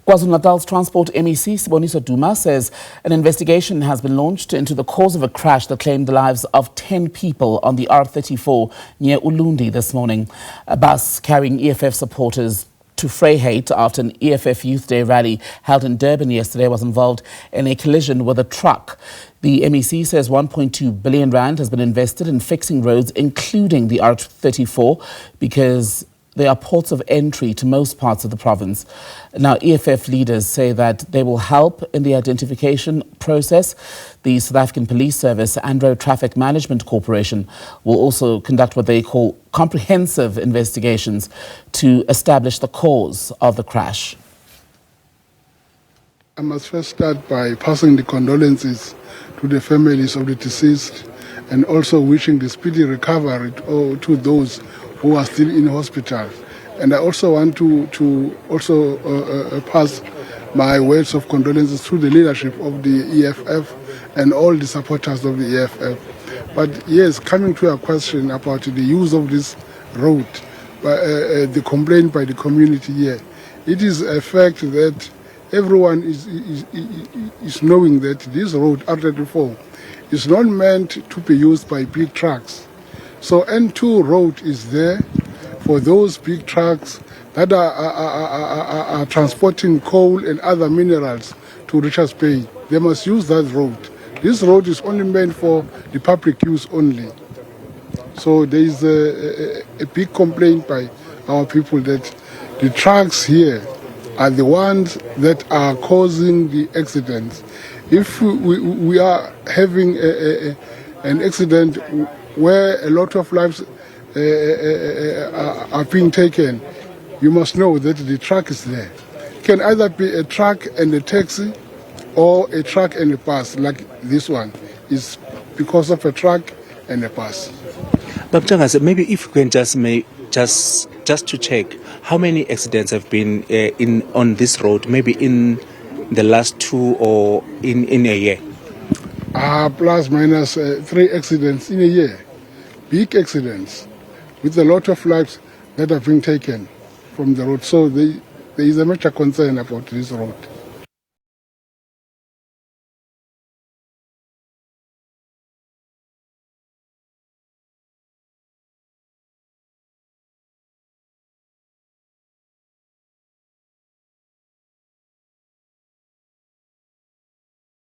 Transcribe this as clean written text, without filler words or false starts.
KwaZulu-Natal's Transport MEC, Siboniso Duma, says an investigation has been launched into the cause of a crash that claimed the lives of 10 people on the R34 near Ulundi this morning. A bus carrying EFF supporters to Vryheid after an EFF Youth Day rally held in Durban yesterday was involved in a collision with a truck. The MEC says 1.2 billion rand has been invested in fixing roads, including the R34, because they are ports of entry to most parts of the province. Now, EFF leaders say that they will help in the identification process. The South African Police Service and Road Traffic Management Corporation will also conduct what they call comprehensive investigations to establish the cause of the crash. I must first start by passing the condolences to the families of the deceased and also wishing the speedy recovery to those who are still in hospital. And I also want to pass my words of condolences to the leadership of the EFF and all the supporters of the EFF. But yes, coming to a question about the use of this road, the complaint by the community here, it is a fact that everyone is knowing that this road, R34, is not meant to be used by big trucks. So N2 road is there for those big trucks that are transporting coal and other minerals to Richards Bay. They must use that road. This road is only meant for the public use only. So there is a big complaint by our people that the trucks here are the ones that are causing the accidents. If we are having an accident where a lot of lives are being taken, you must know that the truck is there. It can either be a truck and a taxi or a truck and a bus, like this one is because of a truck and a bus. But maybe if you can just to check, how many accidents have been on this road, maybe in the last 2 or in a year? Plus minus 3 accidents in a year. Big accidents with a lot of lives that have been taken from the road. So there is a major concern about this road.